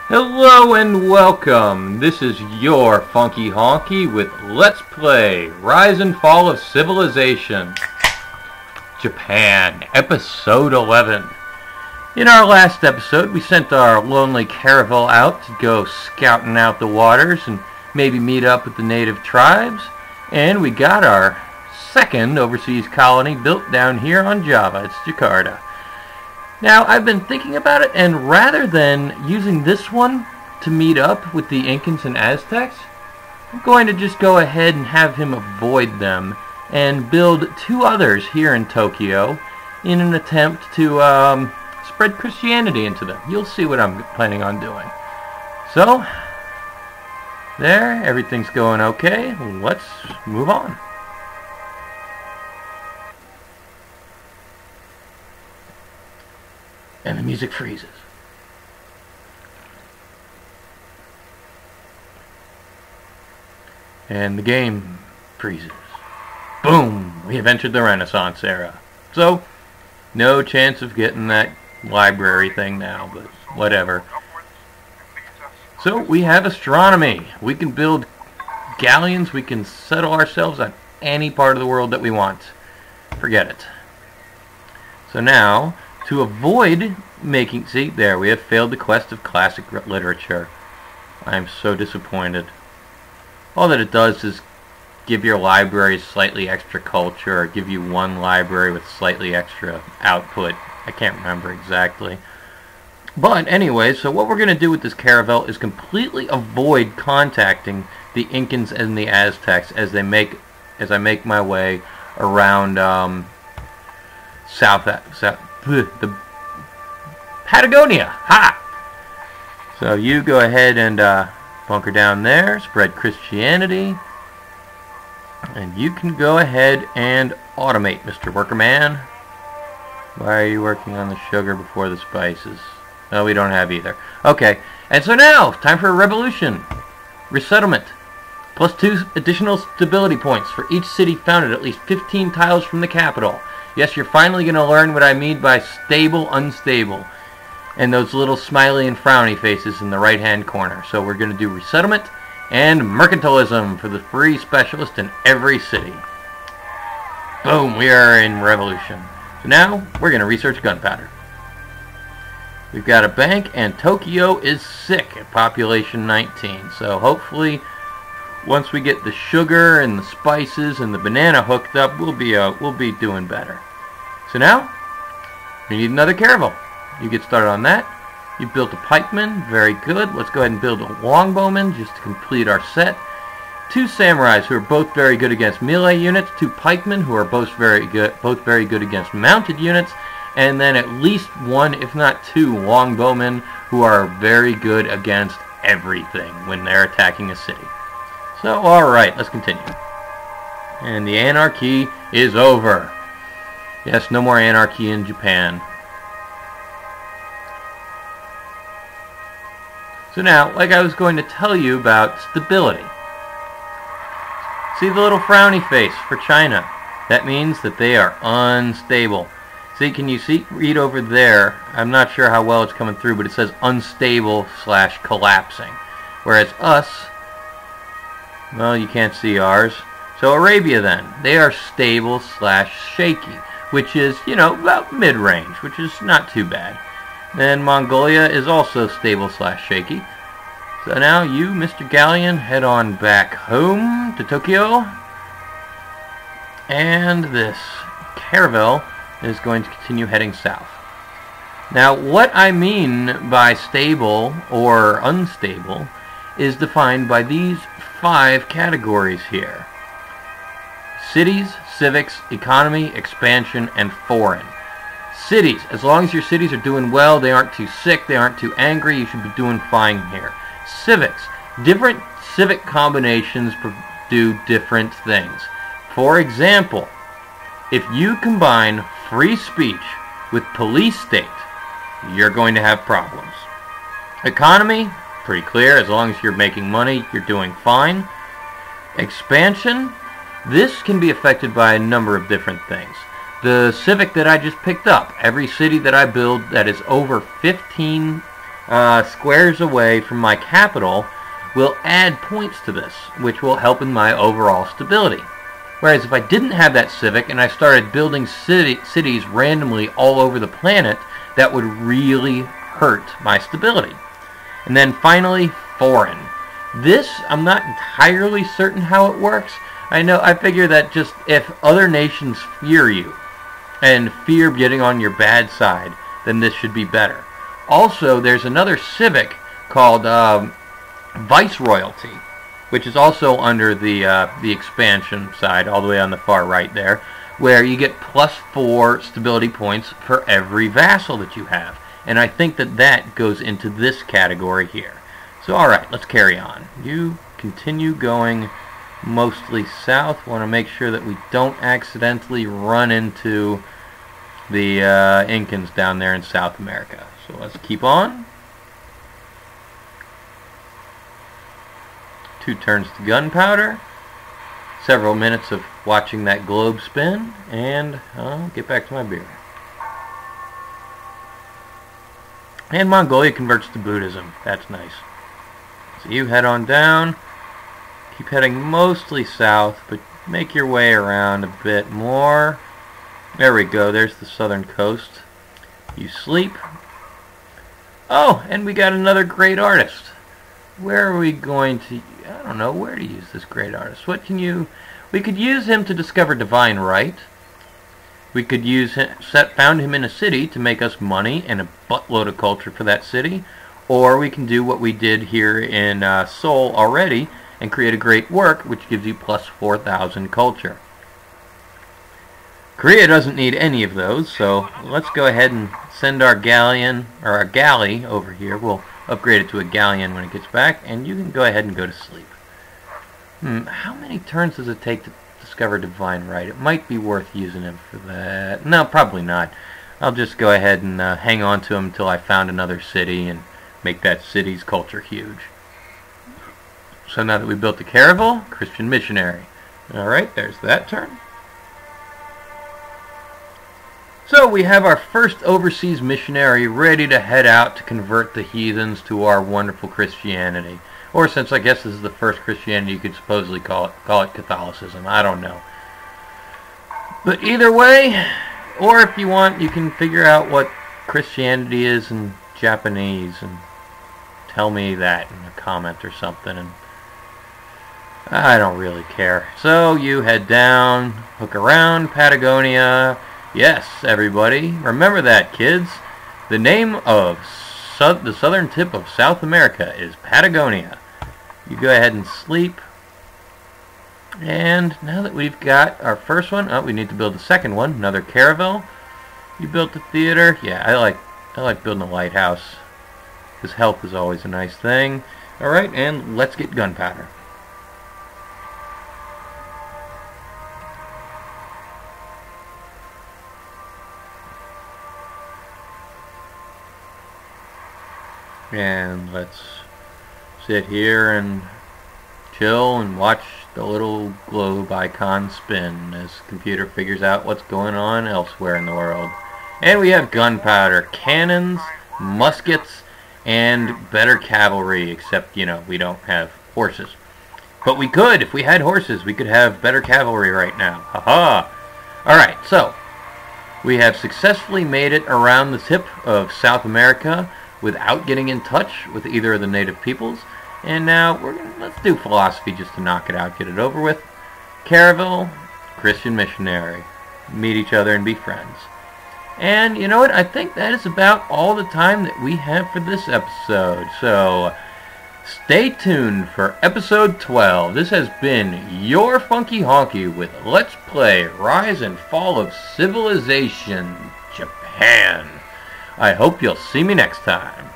Hello and welcome. This is your Funky Honky with Let's Play Rise and Fall of Civilization Japan, Episode 11. In our last episode, we sent our lonely caravel out to go scouting out the waters and maybe meet up with the native tribes, and we got our second overseas colony built down here on Java. It's Jakarta. Now, I've been thinking about it, and rather than using this one to meet up with the Incans and Aztecs, I'm going to just go ahead and have him avoid them and build two others here in Tokyo in an attempt to spread Christianity into them. You'll see what I'm planning on doing. So, there, everything's going okay. Let's move on. And the music freezes. And the game freezes. Boom! We have entered the Renaissance era. So, no chance of getting that library thing now, but whatever. So, we have astronomy. We can build galleons. We can settle ourselves on any part of the world that we want. Forget it. So now, to avoid making... See, there, we have failed the quest of classic literature. I am so disappointed. All that it does is give your library slightly extra culture, or give you one library with slightly extra output. I can't remember exactly. But anyway, so what we're going to do with this caravel is completely avoid contacting the Incans and the Aztecs as I make my way around the Patagonia. Ha! So you go ahead and bunker down there, spread Christianity, and you can go ahead and automate, Mr. Workerman. Why are you working on the sugar before the spices? No, we don't have either. Okay, and so now, time for a revolution. Resettlement. Plus 2 additional stability points for each city founded at least 15 tiles from the capital. Yes, you're finally going to learn what I mean by stable, unstable. And those little smiley and frowny faces in the right-hand corner. So we're going to do resettlement and mercantilism for the free specialist in every city. Boom, we are in revolution. So now, we're going to research gunpowder. We've got a bank, and Tokyo is sick at population 19. So hopefully, once we get the sugar and the spices and the banana hooked up, we'll be doing better. So now, we need another caravel. You get started on that. You built a pikeman, very good. Let's go ahead and build a longbowman just to complete our set. 2 samurais who are both very good against melee units. 2 pikemen who are both very good against mounted units. And then at least 1, if not 2, longbowmen who are very good against everything when they're attacking a city. So, alright, let's continue. And the anarchy is over. Yes, no more anarchy in Japan. So now, like I was going to tell you about stability. See the little frowny face for China? That means that they are unstable. See, can you read over there? I'm not sure how well it's coming through, but it says unstable / collapsing. Whereas us, well, you can't see ours. So Arabia then, they are stable / shaky, which is, you know, about mid-range, which is not too bad. Then Mongolia is also stable / shaky. So now you, Mr. Galleon, head on back home to Tokyo. And this caravel is going to continue heading south. Now, what I mean by stable or unstable is defined by these 5 categories here. Cities, civics, economy, expansion, and foreign. Cities, as long as your cities are doing well, they aren't too sick, they aren't too angry, you should be doing fine here. Civics, different civic combinations do different things. For example, if you combine free speech with police state, you're going to have problems. Economy, pretty clear, as long as you're making money, you're doing fine. Expansion, this can be affected by a number of different things. The civic that I just picked up, every city that I build that is over 15 squares away from my capital will add points to this, which will help in my overall stability. Whereas if I didn't have that civic and I started building cities randomly all over the planet, that would really hurt my stability. And then finally, foreign. This, I'm not entirely certain how it works. I figure that just if other nations fear you and fear getting on your bad side, then this should be better. Also, there's another civic called Viceroyalty, which is also under the expansion side, all the way on the far right there, where you get +4 stability points for every vassal that you have. And I think that goes into this category here. So alright, let's carry on. You continue going mostly south. Want to make sure that we don't accidentally run into the Incans down there in South America. So let's keep on. 2 turns to gunpowder. Several minutes of watching that globe spin. And I'll get back to my beer. And Mongolia converts to Buddhism. That's nice. So you head on down. Keep heading mostly south, but make your way around a bit more. There we go. There's the southern coast. You sleep. Oh, and we got another great artist. Where are we going to... I don't know where to use this great artist. What can you... We could use him to discover divine right. We could use him, found him in a city to make us money and a buttload of culture for that city. Or we can do what we did here in Seoul already and create a great work which gives you +4,000 culture. Korea doesn't need any of those, so let's go ahead and send our galleon, or our galley over here. We'll upgrade it to a galleon when it gets back, and you can go ahead and go to sleep. How many turns does it take to discover divine right? It might be worth using him for that. No, probably not. I'll just go ahead and hang on to him until I found another city and make that city's culture huge. So now that we built the caravel, Christian missionary. Alright, there's that turn. So we have our first overseas missionary ready to head out to convert the heathens to our wonderful Christianity. Or since I guess this is the first Christianity, you could supposedly call it Catholicism. I don't know. But either way, or if you want, you can figure out what Christianity is in Japanese and tell me that in a comment or something. And I don't really care. So you head down, hook around Patagonia. Yes, everybody, remember that, kids. The name of the southern tip of South America is Patagonia. You go ahead and sleep. And now that we've got our first one, we need to build the second one, another caravel. You built the theater. Yeah, I like building a lighthouse, because health is always a nice thing. Alright, and let's get gunpowder. And let's sit here and chill and watch the little globe icon spin as the computer figures out what's going on elsewhere in the world. And we have gunpowder, cannons, muskets, and better cavalry, except, you know, we don't have horses. But we could, if we had horses, we could have better cavalry right now. Haha! Alright, so we have successfully made it around the tip of South America without getting in touch with either of the native peoples. And now let's do philosophy just to knock it out, get it over with. Caravel, Christian missionary. Meet each other and be friends. And you know what? I think that is about all the time that we have for this episode. So stay tuned for episode 12. This has been your Funky Honky with Let's Play Rise and Fall of Civilization Japan. I hope you'll see me next time.